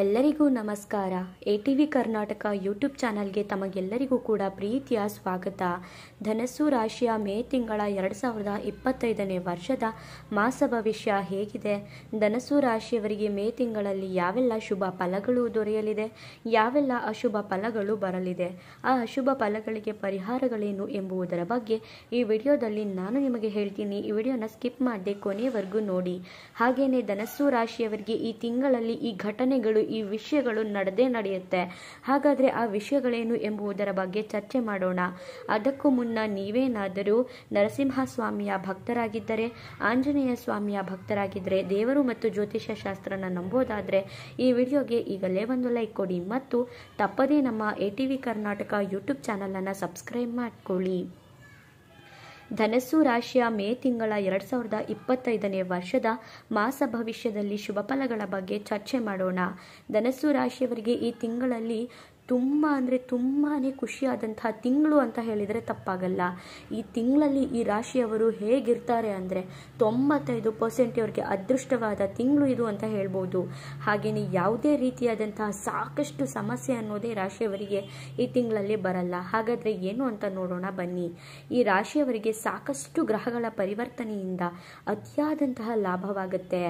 ಎಲ್ಲರಿಗೂ ನಮಸ್ಕಾರ. ATV Karnataka YouTube ಚಾನಲ್ಗೆ ತಮಗೆಲ್ಲರಿಗೂ ಕೂಡ ಪ್ರೀತಿಯ ಸ್ವಾಗತ. ಧನಸ್ಸು ರಾಶಿಯ ಮೇ ತಿಂಗಳ 2025ನೇ ವರ್ಷದ ಮಾಸ ಭವಿಷ್ಯ ಹೇಗಿದೆ? ಧನಸ್ಸು ರಾಶಿಯವರಿಗೆ ಮೇ ತಿಂಗಳಲ್ಲಿ ಯಾವೆಲ್ಲ ಶುಭ ಫಲಗಳು ದೊರೆಯಲಿದೆ, ಯಾವೆಲ್ಲ ಅಶುಭ ಫಲಗಳು ಬರಲಿದೆ, ಆ ಅಶುಭ ಫಲಗಳಿಗೆ ಪರಿಹಾರಗಳೇನು ಎಂಬುದರ ಬಗ್ಗೆ ಈ ವಿಡಿಯೋದಲ್ಲಿ ನಾನು ನಿಮಗೆ ಹೇಳ್ತೀನಿ. ಈ ವಿಡಿಯೋನ ಸ್ಕಿಪ್ ಮಾಡದೆ ಕೊನೆಯವರೆಗೂ ನೋಡಿ. ಹಾಗೇನೆ ಧನಸ್ಸು ರಾಶಿಯವರಿಗೆ ಈ ತಿಂಗಳಲ್ಲಿ ಈ ಘಟನೆಗಳು, ಈ ವಿಷಯಗಳು ನಡೆಯುತ್ತೆ. ಹಾಗಾದ್ರೆ ಆ ವಿಷಯಗಳೇನು ಎಂಬುದರ ಬಗ್ಗೆ ಚರ್ಚೆ ಮಾಡೋಣ. ಅದಕ್ಕೂ ಮುನ್ನ ನೀವೇನಾದರೂ ನರಸಿಂಹಸ್ವಾಮಿಯ ಭಕ್ತರಾಗಿದ್ದರೆ, ಆಂಜನೇಯ ಸ್ವಾಮಿಯ ಭಕ್ತರಾಗಿದ್ದರೆ, ದೇವರು ಮತ್ತು ಜ್ಯೋತಿಷ್ಯ ಶಾಸ್ತ್ರನ ನಂಬೋದಾದ್ರೆ ಈ ವಿಡಿಯೋಗೆ ಈಗಲೇ ಒಂದು ಲೈಕ್ ಕೊಡಿ ಮತ್ತು ತಪ್ಪದೇ ನಮ್ಮ ATV ಕರ್ನಾಟಕ ಯೂಟ್ಯೂಬ್ ಚಾನಲ್ ಅನ್ನು ಸಬ್ಸ್ಕ್ರೈಬ್ ಮಾಡ್ಕೊಳ್ಳಿ. ಧನಸ್ಸು ರಾಶಿಯ ಮೇ ತಿಂಗಳ 2025ನೇ ವರ್ಷದ ಮಾಸ ಭವಿಷ್ಯದಲ್ಲಿ ಶುಭ ಫಲಗಳ ಬಗ್ಗೆ ಚರ್ಚೆ ಮಾಡೋಣ. ಧನಸ್ಸು ರಾಶಿಯವರಿಗೆ ಈ ತಿಂಗಳಲ್ಲಿ ತುಂಬಾನೇ ಖುಷಿಯಾದಂತಹ ತಿಂಗಳು ಅಂತ ಹೇಳಿದರೆ ತಪ್ಪಾಗಲ್ಲ. ಈ ತಿಂಗಳಲ್ಲಿ ಈ ರಾಶಿಯವರು ಹೇಗಿರ್ತಾರೆ ಅಂದರೆ 95% ಇವರಿಗೆ ಅದೃಷ್ಟವಾದ ತಿಂಗಳು ಇದು ಅಂತ ಹೇಳ್ಬೋದು. ಹಾಗೆಯೇ ಯಾವುದೇ ರೀತಿಯಾದಂತಹ ಸಾಕಷ್ಟು ಸಮಸ್ಯೆ ಅನ್ನೋದೇ ರಾಶಿಯವರಿಗೆ ಈ ತಿಂಗಳಲ್ಲಿ ಬರಲ್ಲ. ಹಾಗಾದರೆ ಏನು ಅಂತ ನೋಡೋಣ ಬನ್ನಿ. ಈ ರಾಶಿಯವರಿಗೆ ಸಾಕಷ್ಟು ಗ್ರಹಗಳ ಪರಿವರ್ತನೆಯಿಂದ ಅತಿಯಾದಂತಹ ಲಾಭವಾಗುತ್ತೆ.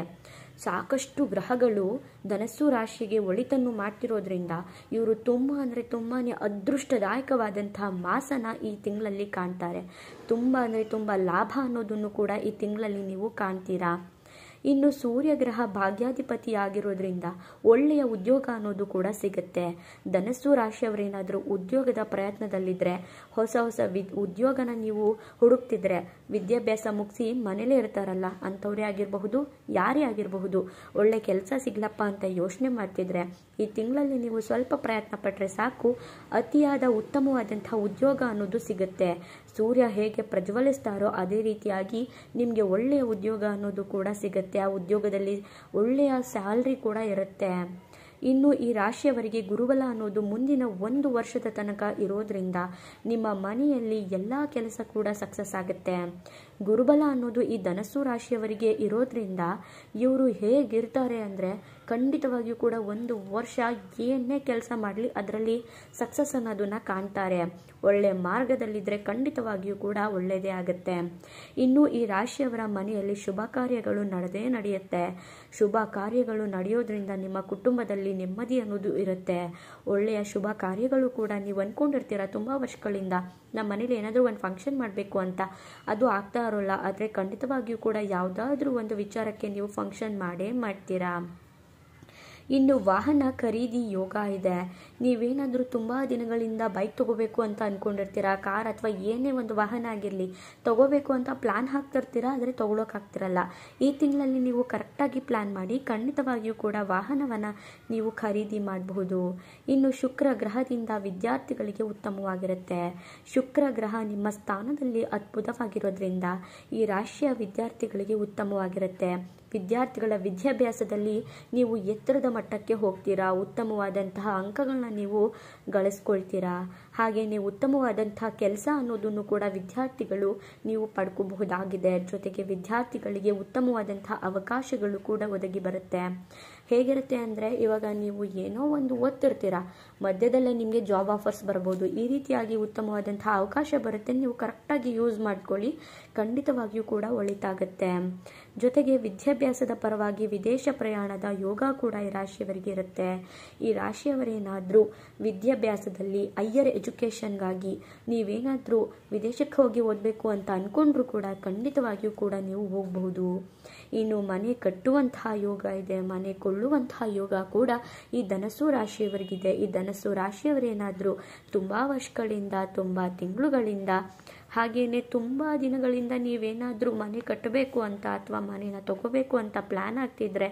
ಸಾಕಷ್ಟು ಗ್ರಹಗಳು ಧನಸ್ಸು ರಾಶಿಗೆ ಒಳಿತನ್ನು ಮಾಡ್ತಿರೋದ್ರಿಂದ ಇವರು ತುಂಬಾನೇ ಅದೃಷ್ಟದಾಯಕವಾದಂತಹ ಮಾಸನ ಈ ತಿಂಗಳಲ್ಲಿ ಕಾಣ್ತಾರೆ. ತುಂಬ ಲಾಭ ಅನ್ನೋದನ್ನು ಕೂಡ ಈ ತಿಂಗಳಲ್ಲಿ ನೀವು ಕಾಣ್ತೀರಾ. ಇನ್ನು ಸೂರ್ಯಗ್ರಹ ಭಾಗ್ಯಾಧಿಪತಿಯಾಗಿರೋದ್ರಿಂದ ಒಳ್ಳೆಯ ಉದ್ಯೋಗ ಅನ್ನೋದು ಕೂಡ ಸಿಗುತ್ತೆ. ಧನಸ್ಸು ರಾಶಿಯವರೇನಾದರೂ ಉದ್ಯೋಗದ ಪ್ರಯತ್ನದಲ್ಲಿದ್ದರೆ, ಹೊಸ ಉದ್ಯೋಗನ ನೀವು ಹುಡುಕ್ತಿದ್ರೆ, ವಿದ್ಯಾಭ್ಯಾಸ ಮುಗಿಸಿ ಮನೇಲೇ ಇರ್ತಾರಲ್ಲ ಅಂಥವ್ರೇ ಆಗಿರಬಹುದು, ಯಾರೇ ಆಗಿರಬಹುದು, ಒಳ್ಳೆ ಕೆಲಸ ಸಿಗ್ಲಪ್ಪ ಅಂತ ಯೋಚನೆ ಮಾಡ್ತಿದ್ರೆ ಈ ತಿಂಗಳಲ್ಲಿ ನೀವು ಸ್ವಲ್ಪ ಪ್ರಯತ್ನ ಪಟ್ಟರೆ ಸಾಕು, ಅತಿಯಾದ ಉತ್ತಮವಾದಂತಹ ಉದ್ಯೋಗ ಅನ್ನೋದು ಸಿಗುತ್ತೆ. ಸೂರ್ಯ ಹೇಗೆ ಪ್ರಜ್ವಲಿಸ್ತಾರೋ ಅದೇ ರೀತಿಯಾಗಿ ನಿಮಗೆ ಒಳ್ಳೆಯ ಉದ್ಯೋಗ ಅನ್ನೋದು ಕೂಡ ಸಿಗುತ್ತೆ. ಆ ಉದ್ಯೋಗದಲ್ಲಿ ಒಳ್ಳೆಯ ಸ್ಯಾಲ್ರಿ ಕೂಡ ಇರುತ್ತೆ. ಇನ್ನು ಈ ರಾಶಿಯವರಿಗೆ ಗುರುಬಲ ಅನ್ನೋದು ಮುಂದಿನ 1 ವರ್ಷದ ತನಕ ಇರೋದ್ರಿಂದ ನಿಮ್ಮ ಮನೆಯಲ್ಲಿ ಎಲ್ಲ ಕೆಲಸ ಕೂಡ ಸಕ್ಸಸ್ ಆಗುತ್ತೆ. ಗುರುಬಲ ಅನ್ನೋದು ಈ ಧನಸ್ಸು ರಾಶಿಯವರಿಗೆ ಇರೋದ್ರಿಂದ ಇವರು ಹೇಗಿರ್ತಾರೆ ಅಂದರೆ ಖಂಡಿತವಾಗಿಯೂ ಕೂಡ 1 ವರ್ಷ ಏನೇ ಕೆಲಸ ಮಾಡಲಿ ಅದರಲ್ಲಿ ಸಕ್ಸಸ್ ಅನ್ನೋದನ್ನ ಕಾಣ್ತಾರೆ. ಒಳ್ಳೆ ಮಾರ್ಗದಲ್ಲಿದ್ದರೆ ಖಂಡಿತವಾಗಿಯೂ ಕೂಡ ಒಳ್ಳೆಯದೇ ಆಗುತ್ತೆ. ಇನ್ನು ಈ ರಾಶಿಯವರ ಮನೆಯಲ್ಲಿ ಶುಭ ಕಾರ್ಯಗಳು ನಡೆಯುತ್ತೆ. ಶುಭ ಕಾರ್ಯಗಳು ನಡೆಯೋದ್ರಿಂದ ನಿಮ್ಮ ಕುಟುಂಬದಲ್ಲಿ ನೆಮ್ಮದಿ ಅನ್ನೋದು ಇರುತ್ತೆ. ಒಳ್ಳೆಯ ಶುಭ ಕಾರ್ಯಗಳು ಕೂಡ ನೀವು ಅಂದ್ಕೊಂಡಿರ್ತೀರ ತುಂಬ ವರ್ಷಗಳಿಂದ, ನಮ್ಮ ಮನೇಲಿ ಏನಾದರೂ ಒಂದು ಫಂಕ್ಷನ್ ಮಾಡಬೇಕು ಅಂತ, ಅದು ಆಗ್ತಾ ಇರೋಲ್ಲ. ಆದರೆ ಖಂಡಿತವಾಗಿಯೂ ಕೂಡ ಯಾವುದಾದ್ರೂ ಒಂದು ವಿಚಾರಕ್ಕೆ ನೀವು ಫಂಕ್ಷನ್ ಮಾಡೇ ಮಾಡ್ತೀರಾ. ಇನ್ನು ವಾಹನ ಖರೀದಿ ಯೋಗ ಇದೆ. ನೀವೇನಾದರೂ ತುಂಬ ದಿನಗಳಿಂದ ಬೈಕ್ ತಗೋಬೇಕು ಅಂತ ಅಂದ್ಕೊಂಡಿರ್ತೀರಾ, ಕಾರ್ ಅಥವಾ ಏನೇ ಒಂದು ವಾಹನ ಆಗಿರಲಿ ತಗೋಬೇಕು ಅಂತ ಪ್ಲಾನ್ ಹಾಕ್ತಿರ್ತೀರಾ, ಆದರೆ ತಗೊಳಕ್ಕಾಗ್ತಿರಲ್ಲ. ಈ ತಿಂಗಳಲ್ಲಿ ನೀವು ಕರೆಕ್ಟಾಗಿ ಪ್ಲಾನ್ ಮಾಡಿ ಖಂಡಿತವಾಗಿಯೂ ಕೂಡ ವಾಹನವನ್ನು ನೀವು ಖರೀದಿ ಮಾಡಬಹುದು. ಇನ್ನು ಶುಕ್ರ ಗ್ರಹದಿಂದ ವಿದ್ಯಾರ್ಥಿಗಳಿಗೆ ಉತ್ತಮವಾಗಿರುತ್ತೆ. ಶುಕ್ರ ಗ್ರಹ ನಿಮ್ಮ ಸ್ಥಾನದಲ್ಲಿ ಅದ್ಭುತವಾಗಿರೋದ್ರಿಂದ ಈ ರಾಶಿಯ ವಿದ್ಯಾರ್ಥಿಗಳಿಗೆ ಉತ್ತಮವಾಗಿರುತ್ತೆ. ವಿದ್ಯಾರ್ಥಿಗಳ ವಿದ್ಯಾಭ್ಯಾಸದಲ್ಲಿ ನೀವು ಎತ್ತರದ ಮಟ್ಟಕ್ಕೆ ಹೋಗ್ತೀರಾ. ಉತ್ತಮವಾದಂತಹ ಅಂಕಗಳನ್ನ ನೀವು ಗಳಿಸ್ಕೊಳ್ತೀರಾ. ಹಾಗೆಯೇ ಉತ್ತಮವಾದಂತಹ ಕೆಲಸ ಅನ್ನೋದನ್ನು ಕೂಡ ವಿದ್ಯಾರ್ಥಿಗಳು ನೀವು ಪಡ್ಕೋಬಹುದಾಗಿದೆ. ಜೊತೆಗೆ ವಿದ್ಯಾರ್ಥಿಗಳಿಗೆ ಉತ್ತಮವಾದಂತಹ ಅವಕಾಶಗಳು ಕೂಡ ಒದಗಿ ಬರುತ್ತೆ. ಹೇಗಿರುತ್ತೆ ಅಂದರೆ, ಇವಾಗ ನೀವು ಏನೋ ಒಂದು ಓದ್ತಿರ್ತೀರಾ, ಮಧ್ಯದಲ್ಲೇ ನಿಮಗೆ ಜಾಬ್ ಆಫರ್ಸ್ ಬರ್ಬೋದು. ಈ ರೀತಿಯಾಗಿ ಉತ್ತಮವಾದಂತಹ ಅವಕಾಶ ಬರುತ್ತೆ. ನೀವು ಕರೆಕ್ಟಾಗಿ ಯೂಸ್ ಮಾಡ್ಕೊಳ್ಳಿ, ಖಂಡಿತವಾಗಿಯೂ ಕೂಡ ಒಳಿತಾಗುತ್ತೆ. ಜೊತೆಗೆ ವಿದ್ಯಾಭ್ಯಾಸದ ಪರವಾಗಿ ವಿದೇಶ ಪ್ರಯಾಣದ ಯೋಗ ಕೂಡ ಈ ರಾಶಿಯವರಿಗೆ ಇರುತ್ತೆ. ಈ ರಾಶಿಯವರೇನಾದರೂ ವಿದ್ಯಾಭ್ಯಾಸದಲ್ಲಿ ಹೈಯರ್ ಎಜುಕೇಷನ್ಗಾಗಿ ನೀವೇನಾದರೂ ವಿದೇಶಕ್ಕೆ ಹೋಗಿ ಓದಬೇಕು ಅಂತ ಅಂದ್ಕೊಂಡ್ರೂ ಕೂಡ ಖಂಡಿತವಾಗಿಯೂ ಕೂಡ ನೀವು ಹೋಗಬಹುದು. ಇನ್ನು ಮನೆ ಕಟ್ಟುವಂತಹ ಯೋಗ ಇದೆ, ಮನೆ ಕೊಳ್ಳುವಂತಹ ಯೋಗ ಕೂಡ ಈ ಧನಸ್ಸು ರಾಶಿಯವರಿಗಿದೆ. ಈ ಧನಸ್ಸು ರಾಶಿಯವರೇನಾದರೂ ತುಂಬ ವರ್ಷಗಳಿಂದ, ತುಂಬ ತಿಂಗಳುಗಳಿಂದ, ಹಾಗೆಯೇ ತುಂಬ ದಿನಗಳಿಂದ ನೀವೇನಾದರೂ ಮನೆ ಕಟ್ಟಬೇಕು ಅಂತ ಅಥವಾ ಮನೆನ ತಗೋಬೇಕು ಅಂತ ಪ್ಲ್ಯಾನ್ ಆಗ್ತಿದ್ರೆ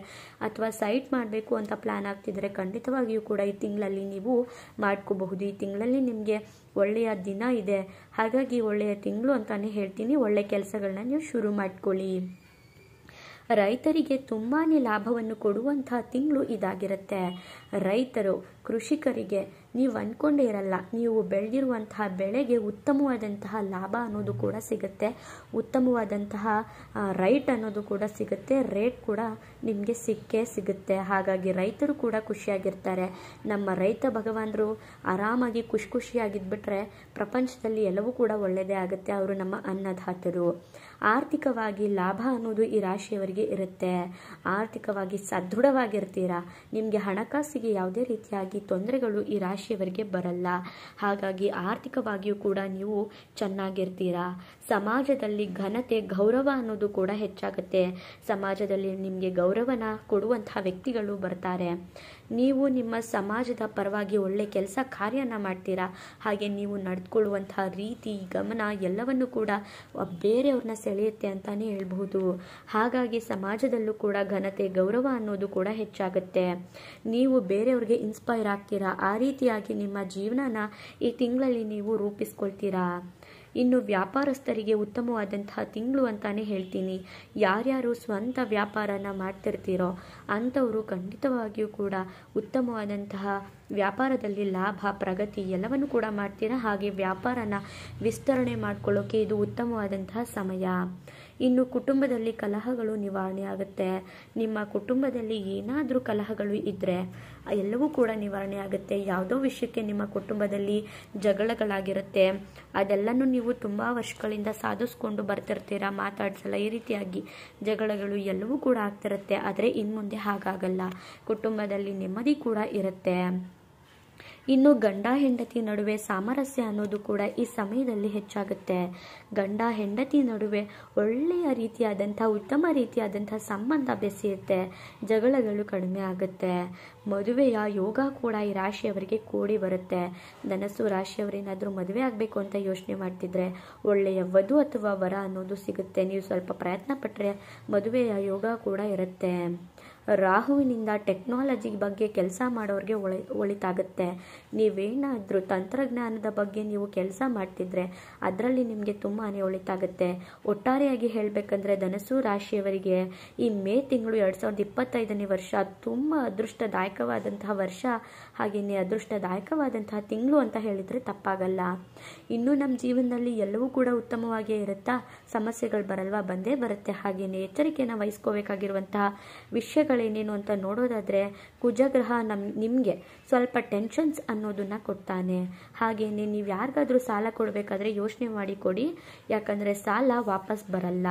ಅಥವಾ ಸೈಟ್ ಮಾಡಬೇಕು ಅಂತ ಪ್ಲ್ಯಾನ್ ಆಗ್ತಿದ್ರೆ ಖಂಡಿತವಾಗಿಯೂ ಕೂಡ ಈ ತಿಂಗಳಲ್ಲಿ ನೀವು ಮಾಡ್ಕೋಬಹುದು. ಈ ತಿಂಗಳಲ್ಲಿ ನಿಮಗೆ ಒಳ್ಳೆಯ ದಿನ ಇದೆ. ಹಾಗಾಗಿ ಒಳ್ಳೆಯ ತಿಂಗಳು ಅಂತಲೇ ಹೇಳ್ತೀನಿ. ಒಳ್ಳೆಯ ಕೆಲಸಗಳನ್ನ ನೀವು ಶುರು ಮಾಡ್ಕೊಳ್ಳಿ. ರೈತರಿಗೆ ತುಂಬಾನೇ ಲಾಭವನ್ನು ಕೊಡುವಂತಹ ತಿಂಗಳು ಇದಾಗಿರುತ್ತೆ. ರೈತರು, ಕೃಷಿಕರಿಗೆ ನೀವು ಅಂದ್ಕೊಂಡೇ ಇರಲ್ಲ, ನೀವು ಬೆಳೆದಿರುವಂತಹ ಬೆಳೆಗೆ ಉತ್ತಮವಾದಂತಹ ಲಾಭ ಅನ್ನೋದು ಕೂಡ ಸಿಗುತ್ತೆ, ಉತ್ತಮವಾದಂತಹ ರೈಟ್ ಅನ್ನೋದು ಕೂಡ ಸಿಗುತ್ತೆ, ರೇಟ್ ಕೂಡ ನಿಮಗೆ ಸಿಕ್ಕೇ ಸಿಗುತ್ತೆ. ಹಾಗಾಗಿ ರೈತರು ಕೂಡ ಖುಷಿಯಾಗಿರ್ತಾರೆ. ನಮ್ಮ ರೈತ ಭಗವಾನರು ಆರಾಮಾಗಿ ಖುಷಿಯಾಗಿದ್ಬಿಟ್ರೆ ಪ್ರಪಂಚದಲ್ಲಿ ಎಲ್ಲವೂ ಕೂಡ ಒಳ್ಳೆಯದೇ ಆಗುತ್ತೆ. ಅವರು ನಮ್ಮ ಅನ್ನದಾತರು. ಆರ್ಥಿಕವಾಗಿ ಲಾಭ ಅನ್ನೋದು ಈ ರಾಶಿಯವರಿಗೆ ಇರುತ್ತೆ. ಆರ್ಥಿಕವಾಗಿ ಸದೃಢವಾಗಿರ್ತೀರಾ. ನಿಮಗೆ ಹಣಕಾಸಿಗೆ ಯಾವುದೇ ರೀತಿಯಾಗಿ ತೊಂದರೆಗಳು ಈ ರಾಶಿಯವರಿಗೆ ಬರಲ್ಲ. ಹಾಗಾಗಿ ಆರ್ಥಿಕವಾಗಿಯೂ ಕೂಡ ನೀವು ಚೆನ್ನಾಗಿರ್ತೀರಾ. ಸಮಾಜದಲ್ಲಿ ಘನತೆ, ಗೌರವ ಅನ್ನೋದು ಕೂಡ ಹೆಚ್ಚಾಗುತ್ತೆ. ಸಮಾಜದಲ್ಲಿ ನಿಮಗೆ ಗೌರವನ ಕೊಡುವಂತಹ ವ್ಯಕ್ತಿಗಳು ಬರ್ತಾರೆ. ನೀವು ನಿಮ್ಮ ಸಮಾಜದ ಪರವಾಗಿ ಒಳ್ಳೆ ಕೆಲಸ ಕಾರ್ಯನ ಮಾಡ್ತೀರಾ. ಹಾಗೆ ನೀವು ನಡೆದುಕೊಳ್ಳುವಂತಹ ರೀತಿ, ಗಮನ ಎಲ್ಲವನ್ನು ಕೂಡ ಬೇರೆಯವ್ರನ್ನ ಸೆಳೆಯುತ್ತೆ ಅಂತಾನೆ ಹೇಳ್ಬಹುದು. ಹಾಗಾಗಿ ಸಮಾಜದಲ್ಲೂ ಕೂಡ ಘನತೆ, ಗೌರವ ಅನ್ನೋದು ಕೂಡ ಹೆಚ್ಚಾಗುತ್ತೆ. ನೀವು ಬೇರೆಯವ್ರಿಗೆ ಇನ್ಸ್ಪೈರ್ ಆಗ್ತೀರಾ. ಆ ರೀತಿಯಾಗಿ ನಿಮ್ಮ ಜೀವನನ ಈ ತಿಂಗಳಲ್ಲಿ ನೀವು ರೂಪಿಸ್ಕೊಳ್ತೀರಾ. ಇನ್ನು ವ್ಯಾಪಾರಸ್ಥರಿಗೆ ಉತ್ತಮವಾದಂತಹ ತಿಂಗಳು ಅಂತಾನೆ ಹೇಳ್ತೀನಿ. ಯಾರ್ಯಾರು ಸ್ವಂತ ವ್ಯಾಪಾರನ ಮಾಡ್ತಿರ್ತೀರೋ ಅಂಥವರು ಖಂಡಿತವಾಗಿಯೂ ಕೂಡ ಉತ್ತಮವಾದಂತಹ ವ್ಯಾಪಾರದಲ್ಲಿ ಲಾಭ, ಪ್ರಗತಿ ಎಲ್ಲವನ್ನು ಕೂಡ ಮಾಡ್ತೀರಾ. ಹಾಗೆ ವ್ಯಾಪಾರನ ವಿಸ್ತರಣೆ ಮಾಡ್ಕೊಳ್ಳೋಕೆ ಇದು ಉತ್ತಮವಾದಂತಹ ಸಮಯ. ಇನ್ನು ಕುಟುಂಬದಲ್ಲಿ ಕಲಹಗಳು ನಿವಾರಣೆ ಆಗುತ್ತೆ. ನಿಮ್ಮ ಕುಟುಂಬದಲ್ಲಿ ಏನಾದರೂ ಕಲಹಗಳು ಇದ್ದರೆ ಎಲ್ಲವೂ ಕೂಡ ನಿವಾರಣೆ ಆಗುತ್ತೆ. ಯಾವುದೋ ವಿಷಯಕ್ಕೆ ನಿಮ್ಮ ಕುಟುಂಬದಲ್ಲಿ ಜಗಳಗಳಾಗಿರುತ್ತೆ, ಅದೆಲ್ಲನೂ ನೀವು ತುಂಬ ವರ್ಷಗಳಿಂದ ಸಾಧಿಸ್ಕೊಂಡು ಬರ್ತಿರ್ತೀರ, ಮಾತಾಡ್ಸಲ್ಲ, ಈ ರೀತಿಯಾಗಿ ಜಗಳಗಳು ಎಲ್ಲವೂ ಕೂಡ ಆಗ್ತಿರುತ್ತೆ. ಆದರೆ ಇನ್ನು ಮುಂದೆ ಹಾಗಾಗಲ್ಲ. ಕುಟುಂಬದಲ್ಲಿ ನೆಮ್ಮದಿ ಕೂಡ ಇರುತ್ತೆ. ಇನ್ನು ಗಂಡ ಹೆಂಡತಿ ನಡುವೆ ಸಾಮರಸ್ಯ ಅನ್ನೋದು ಕೂಡ ಈ ಸಮಯದಲ್ಲಿ ಹೆಚ್ಚಾಗುತ್ತೆ. ಗಂಡ ಹೆಂಡತಿ ನಡುವೆ ಒಳ್ಳೆಯ ರೀತಿಯಾದಂಥ, ಉತ್ತಮ ರೀತಿಯಾದಂಥ ಸಂಬಂಧ ಬೆಸೆಯುತ್ತೆ. ಜಗಳಗಳು ಕಡಿಮೆ ಆಗುತ್ತೆ. ಮದುವೆಯ ಯೋಗ ಕೂಡ ಈ ರಾಶಿಯವರಿಗೆ ಕೂಡಿ ಬರುತ್ತೆ. ಧನಸ್ಸು ರಾಶಿಯವರೇನಾದರೂ ಮದುವೆ ಆಗಬೇಕು ಅಂತ ಯೋಚನೆ ಮಾಡ್ತಿದ್ರೆ ಒಳ್ಳೆಯ ವಧು ಅಥವಾ ವರ ಅನ್ನೋದು ಸಿಗುತ್ತೆ. ನೀವು ಸ್ವಲ್ಪ ಪ್ರಯತ್ನ ಪಟ್ಟರೆ ಮದುವೆಯ ಯೋಗ ಕೂಡ ಇರುತ್ತೆ. ರಾಹುವಿನಿಂದ ಟೆಕ್ನಾಲಜಿ ಬಗ್ಗೆ ಕೆಲಸ ಮಾಡೋರಿಗೆ ಒಳಿತಾಗುತ್ತೆ. ನೀವೇನಾದರೂ ತಂತ್ರಜ್ಞಾನದ ಬಗ್ಗೆ ನೀವು ಕೆಲಸ ಮಾಡ್ತಿದ್ರೆ ಅದರಲ್ಲಿ ನಿಮಗೆ ತುಂಬಾ ಒಳಿತಾಗುತ್ತೆ. ಒಟ್ಟಾರೆಯಾಗಿ ಹೇಳಬೇಕಂದ್ರೆ ಧನಸ್ಸು ರಾಶಿಯವರಿಗೆ ಈ ಮೇ ತಿಂಗಳು 2025ನೇ ವರ್ಷ ತುಂಬ ಅದೃಷ್ಟದಾಯಕವಾದಂತಹ ವರ್ಷ, ಹಾಗೆಯೇ ಅದೃಷ್ಟದಾಯಕವಾದಂತಹ ತಿಂಗಳು ಅಂತ ಹೇಳಿದರೆ ತಪ್ಪಾಗಲ್ಲ. ಇನ್ನು ನಮ್ಮ ಜೀವನದಲ್ಲಿ ಎಲ್ಲವೂ ಕೂಡ ಉತ್ತಮವಾಗಿಯೇ ಇರುತ್ತಾ, ಸಮಸ್ಯೆಗಳು ಬರಲ್ವಾ? ಬಂದೇ ಬರುತ್ತೆ. ಹಾಗೆಯೇ ಎಚ್ಚರಿಕೆಯನ್ನು ವಹಿಸ್ಕೋಬೇಕಾಗಿರುವಂತಹ ವಿಷಯಗಳೇನೇನು ಅಂತ ನೋಡೋದಾದರೆ, ಕುಜಗ್ರಹ ನಿಮಗೆ ಸ್ವಲ್ಪ ಟೆನ್ಷನ್ಸ್ ಅನ್ನೋದನ್ನ ಕೊಡ್ತಾನೆ. ಹಾಗೆಯೇ ನೀವು ಯಾರಿಗಾದ್ರೂ ಸಾಲ ಕೊಡಬೇಕಾದ್ರೆ ಯೋಚನೆ ಮಾಡಿ ಕೊಡಿ, ಯಾಕಂದರೆ ಸಾಲ ವಾಪಸ್ ಬರಲ್ಲ.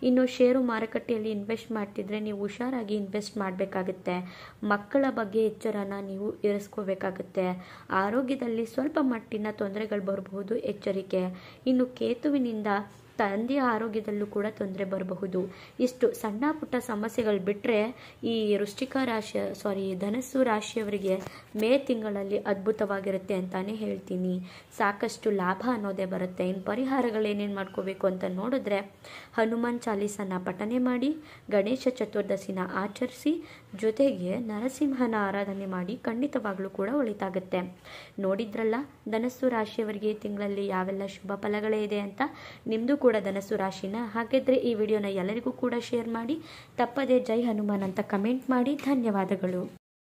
ಇನ್ನು ಷೇರು ಮಾರುಕಟ್ಟೆಯಲ್ಲಿ ಇನ್ವೆಸ್ಟ್ ಮಾಡ್ತಿದ್ರೆ ನೀವು ಹುಷಾರಾಗಿ ಇನ್ವೆಸ್ಟ್ ಮಾಡಬೇಕಾಗುತ್ತೆ. ಮಕ್ಕಳ ಬಗ್ಗೆ ಎಚ್ಚರನ ನೀವು ಇರಿಸ್ಕೋಬೇಕಾಗುತ್ತೆ. ಆರೋಗ್ಯದಲ್ಲಿ ಸ್ವಲ್ಪ ಮಟ್ಟಿನ ತೊಂದರೆಗಳು ಬರಬಹುದು, ಎಚ್ಚರಿಕೆ. ಇನ್ನು ಕೇತುವಿನಿಂದ ತಂದೆಯ ಆರೋಗ್ಯದಲ್ಲೂ ಕೂಡ ತೊಂದರೆ ಬರಬಹುದು. ಇಷ್ಟು ಸಣ್ಣ ಪುಟ್ಟ ಸಮಸ್ಯೆಗಳು ಬಿಟ್ಟರೆ ಈ ಧನಸ್ಸು ರಾಶಿಯವರಿಗೆ ಮೇ ತಿಂಗಳಲ್ಲಿ ಅದ್ಭುತವಾಗಿರುತ್ತೆ ಅಂತಾನೆ ಹೇಳ್ತೀನಿ. ಸಾಕಷ್ಟು ಲಾಭ ಅನ್ನೋದೇ ಬರುತ್ತೆ. ಇನ್ನು ಪರಿಹಾರಗಳೇನೇನು ಮಾಡ್ಕೋಬೇಕು ಅಂತ ನೋಡಿದ್ರೆ, ಹನುಮಾನ್ ಚಾಲೀಸನ ಪಠನೆ ಮಾಡಿ, ಗಣೇಶ ಚತುರ್ದಶಿನ ಆಚರಿಸಿ, ಜೊತೆಗೆ ನರಸಿಂಹನ ಆರಾಧನೆ ಮಾಡಿ, ಖಂಡಿತವಾಗ್ಲೂ ಕೂಡ ಒಳಿತಾಗುತ್ತೆ. ನೋಡಿದ್ರಲ್ಲ ಧನಸ್ಸು ರಾಶಿಯವರಿಗೆ ಈ ತಿಂಗಳಲ್ಲಿ ಯಾವೆಲ್ಲ ಶುಭ ಫಲಗಳೇ ಇದೆ ಅಂತ. ನಿಮ್ಮದು ಕೂಡ ಧನಸ್ಸು ರಾಶಿನ? ಹಾಗಿದ್ರೆ ಈ ವಿಡಿಯೋನ ಎಲ್ಲರಿಗೂ ಕೂಡ ಶೇರ್ ಮಾಡಿ, ತಪ್ಪದೆ ಜೈ ಹನುಮಾನ್ ಅಂತ ಕಮೆಂಟ್ ಮಾಡಿ. ಧನ್ಯವಾದಗಳು.